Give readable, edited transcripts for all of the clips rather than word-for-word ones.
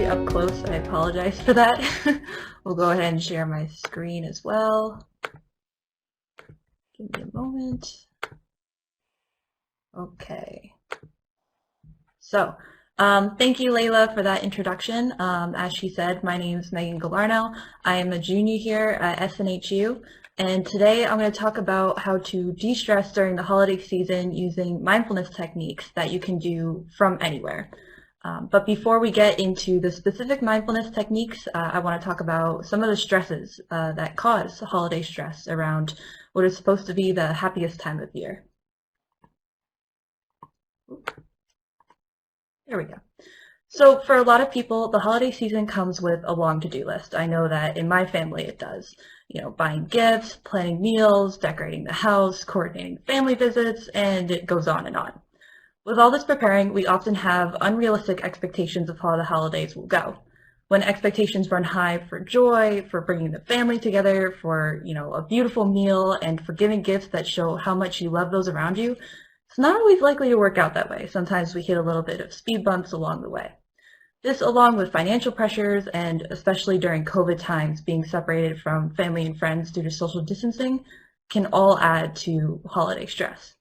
up close. I apologize for that. We'll go ahead and share my screen as well. Give me a moment. Okay. So, thank you, Layla, for that introduction. As she said, my name is Megan Galarno. I am a junior here at SNHU, and today I'm going to talk about how to de-stress during the holiday season using mindfulness techniques that you can do from anywhere. But before we get into the specific mindfulness techniques, I want to talk about some of the stresses that cause holiday stress around what is supposed to be the happiest time of year. There we go. So for a lot of people, the holiday season comes with a long to-do list. I know that in my family it does. You know, buying gifts, planning meals, decorating the house, coordinating family visits, and it goes on and on. With all this preparing, we often have unrealistic expectations of how the holidays will go. When expectations run high for joy, for bringing the family together, for, a beautiful meal, and for giving gifts that show how much you love those around you, it's not always likely to work out that way. Sometimes we hit a little bit of speed bumps along the way. This, along with financial pressures, and especially during COVID times, being separated from family and friends due to social distancing, can all add to holiday stress.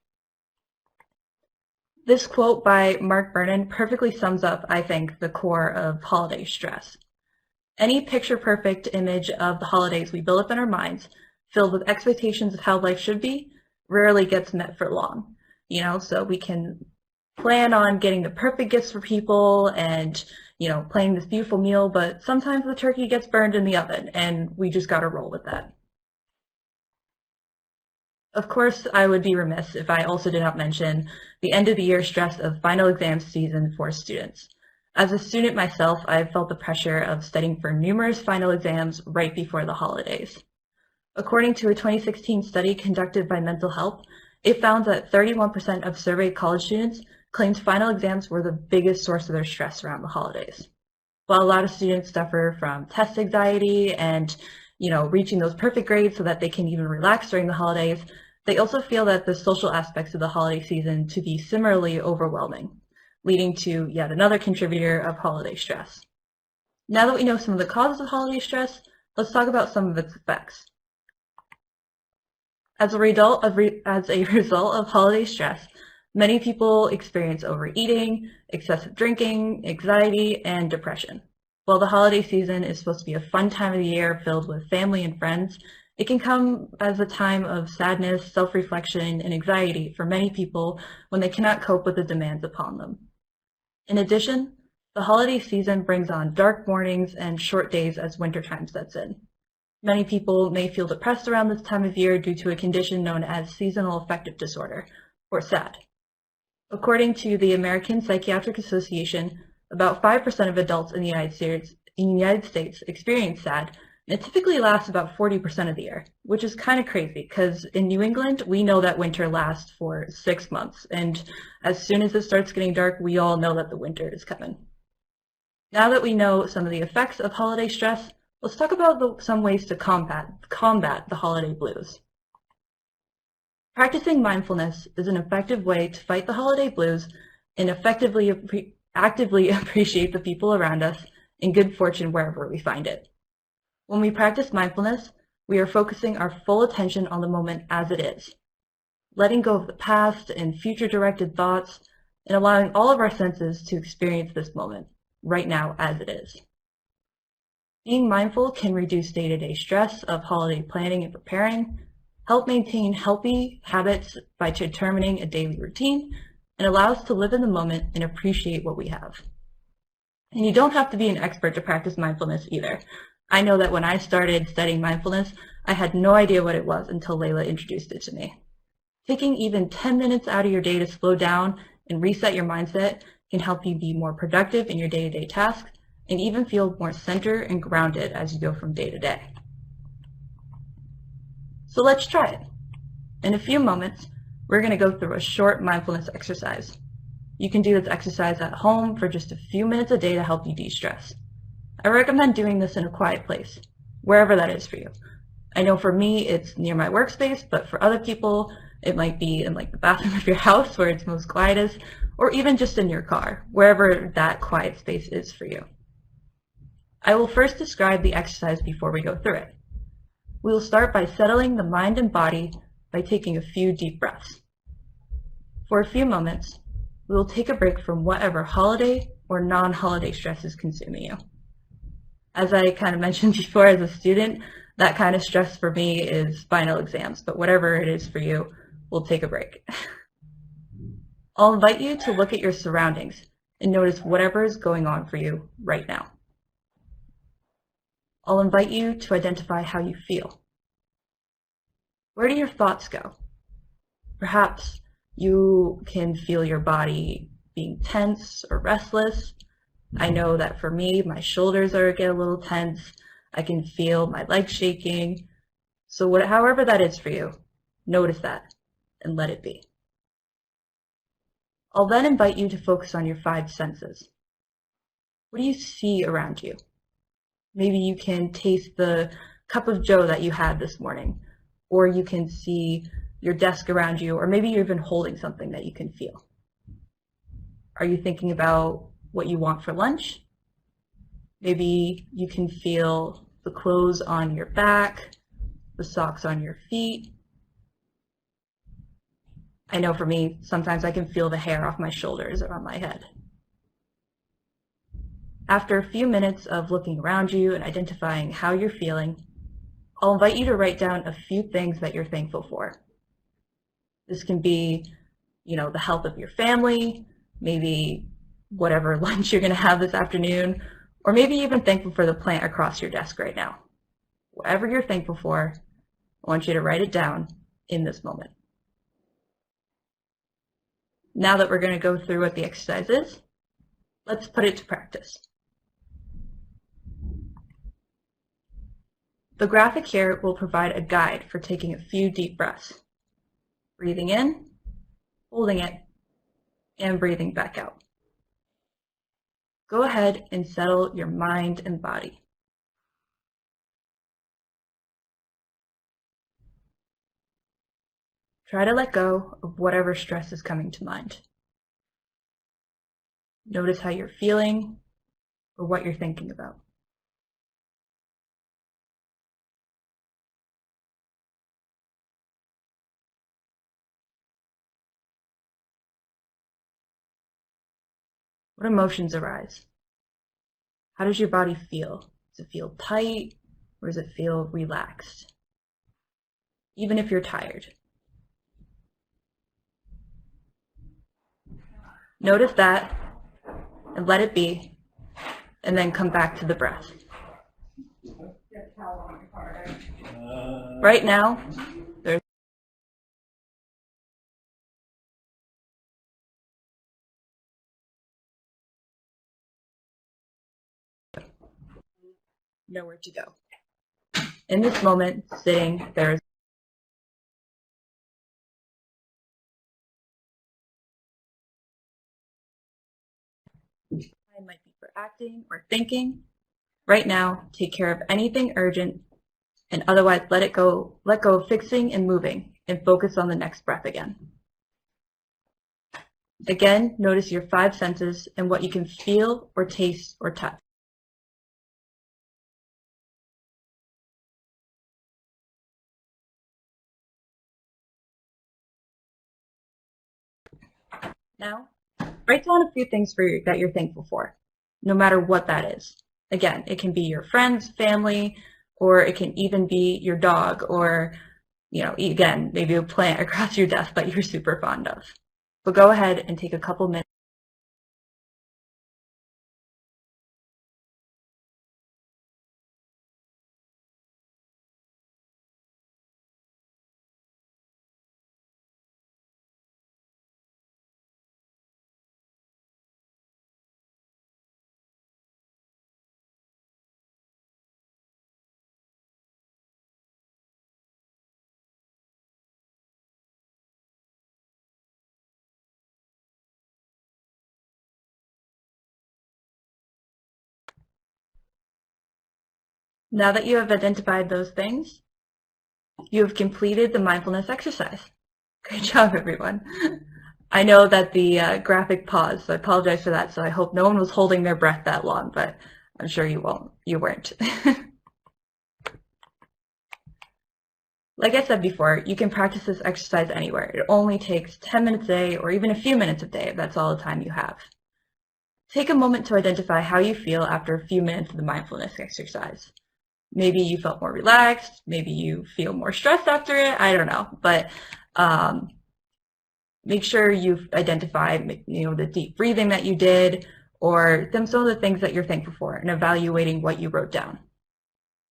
This quote by Mark Vernon perfectly sums up, I think, the core of holiday stress. Any picture-perfect image of the holidays we build up in our minds, filled with expectations of how life should be, rarely gets met for long. So we can plan on getting the perfect gifts for people and, planning this beautiful meal, but sometimes the turkey gets burned in the oven and we just gotta roll with that. Of course, I would be remiss if I also did not mention the end of the year stress of final exam season for students. As a student myself, I've felt the pressure of studying for numerous final exams right before the holidays. According to a 2016 study conducted by Mental Health, it found that 31% of surveyed college students claimed final exams were the biggest source of their stress around the holidays. While a lot of students suffer from test anxiety and, reaching those perfect grades so that they can even relax during the holidays, they also feel that the social aspects of the holiday season to be similarly overwhelming, leading to yet another contributor of holiday stress. Now that we know some of the causes of holiday stress, let's talk about some of its effects. As a result of holiday stress, many people experience overeating, excessive drinking, anxiety, and depression. While the holiday season is supposed to be a fun time of the year filled with family and friends, it can come as a time of sadness, self-reflection, and anxiety for many people when they cannot cope with the demands upon them. In addition, the holiday season brings on dark mornings and short days as wintertime sets in. Many people may feel depressed around this time of year due to a condition known as seasonal affective disorder, or SAD. According to the American Psychiatric Association, about 5% of adults in the United States experience SAD, and it typically lasts about 40% of the year, which is kind of crazy because in New England, we know that winter lasts for 6 months, and as soon as it starts getting dark, we all know that the winter is coming. Now that we know some of the effects of holiday stress, let's talk about some ways to combat the holiday blues. Practicing mindfulness is an effective way to fight the holiday blues and actively appreciate the people around us and good fortune wherever we find it. When we practice mindfulness, we are focusing our full attention on the moment as it is, letting go of the past and future-directed thoughts, and allowing all of our senses to experience this moment, right now as it is. Being mindful can reduce day-to-day stress of holiday planning and preparing, help maintain healthy habits by determining a daily routine, and allow us to live in the moment and appreciate what we have. And you don't have to be an expert to practice mindfulness either. I know that when I started studying mindfulness, I had no idea what it was until Layla introduced it to me. Taking even 10 minutes out of your day to slow down and reset your mindset can help you be more productive in your day-to-day tasks and even feel more centered and grounded as you go from day to day. So let's try it. In a few moments, we're going to go through a short mindfulness exercise. You can do this exercise at home for just a few minutes a day to help you de-stress. I recommend doing this in a quiet place, wherever that is for you. I know for me, it's near my workspace, but for other people, it might be in the bathroom of your house where it's most quietest, or even just in your car, wherever that quiet space is for you. I will first describe the exercise before we go through it. We will start by settling the mind and body by taking a few deep breaths. For a few moments, we will take a break from whatever holiday or non-holiday stress is consuming you. As I kind of mentioned before, as a student, that kind of stress for me is final exams, but whatever it is for you, we'll take a break. I'll invite you to look at your surroundings and notice whatever is going on for you right now. I'll invite you to identify how you feel. Where do your thoughts go? Perhaps you can feel your body being tense or restless. I know that for me, my shoulders get a little tense. I can feel my legs shaking. So however that is for you, notice that and let it be. I'll then invite you to focus on your 5 senses. What do you see around you? Maybe you can taste the cup of joe that you had this morning, or you can see your desk around you, or maybe you're even holding something that you can feel. Are you thinking about what you want for lunch? Maybe you can feel the clothes on your back, the socks on your feet. I know for me, sometimes I can feel the hair off my shoulders or on my head. After a few minutes of looking around you and identifying how you're feeling, I'll invite you to write down a few things that you're thankful for. This can be, the health of your family, maybe whatever lunch you're going to have this afternoon, or maybe even thankful for the plant across your desk right now. Whatever you're thankful for, I want you to write it down in this moment. Now that we're going to go through what the exercise is, let's put it to practice. The graphic here will provide a guide for taking a few deep breaths. Breathing in, holding it, and breathing back out. Go ahead and settle your mind and body. Try to let go of whatever stress is coming to mind. Notice how you're feeling or what you're thinking about. What emotions arise? How does your body feel? Does it feel tight or does it feel relaxed? Even if you're tired. Notice that and let it be, and then come back to the breath. Right now, there's nowhere to go. In this moment, sitting, there's time might be for acting or thinking. Right now, take care of anything urgent and otherwise let go of fixing and moving and focus on the next breath again. Again, notice your 5 senses and what you can feel or taste or touch. Now, write down a few things that you're thankful for, no matter what that is. Again, it can be your friends, family, or it can even be your dog, or, again, maybe a plant across your desk that you're super fond of. But go ahead and take a couple minutes. Now that you have identified those things, you have completed the mindfulness exercise. Great job, everyone. I know that the graphic paused, so I apologize for that. So I hope no one was holding their breath that long, but I'm sure you weren't. Like I said before, you can practice this exercise anywhere. It only takes 10 minutes a day or even a few minutes a day if that's all the time you have. Take a moment to identify how you feel after a few minutes of the mindfulness exercise. Maybe you felt more relaxed, maybe you feel more stressed after it, I don't know. But make sure you've identified the deep breathing that you did or some of the things that you're thankful for and evaluating what you wrote down.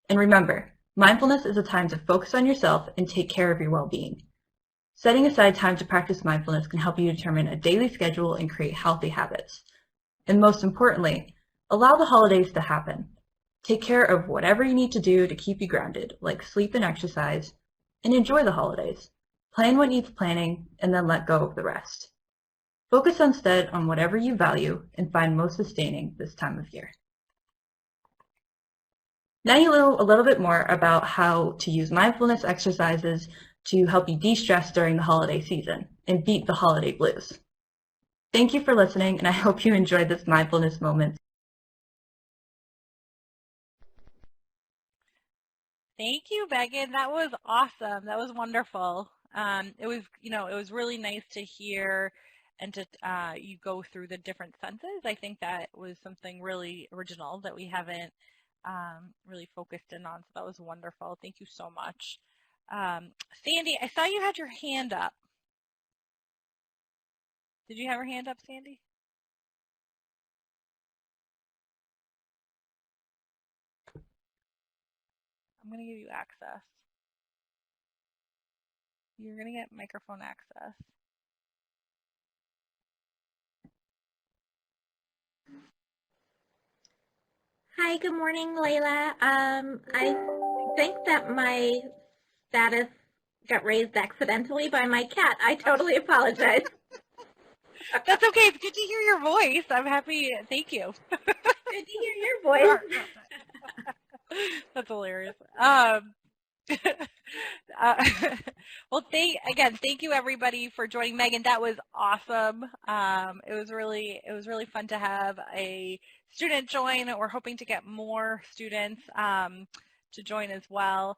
And remember, mindfulness is a time to focus on yourself and take care of your well-being. Setting aside time to practice mindfulness can help you determine a daily schedule and create healthy habits. And most importantly, allow the holidays to happen. Take care of whatever you need to do to keep you grounded, like sleep and exercise, and enjoy the holidays. Plan what needs planning, and then let go of the rest. Focus instead on whatever you value and find most sustaining this time of year. Now you know a little bit more about how to use mindfulness exercises to help you de-stress during the holiday season and beat the holiday blues. Thank you for listening, and I hope you enjoyed this mindfulness moment. Thank you, Megan. That was awesome. That was wonderful. It was really nice to hear and to you go through the different senses. I think that was something really original that we haven't really focused in on. So that was wonderful. Thank you so much. Sandy, I saw you had your hand up. Did you have your hand up, Sandy? I'm going to give you access. You're going to get microphone access. Hi, good morning, Layla. I think that my status got raised accidentally by my cat. I totally apologize. That's okay. It's good to hear your voice. I'm happy. Thank you. Good to hear your voice. That's hilarious. Well, thank you everybody for joining. Megan, that was awesome. It was really fun to have a student join. We're hoping to get more students to join as well.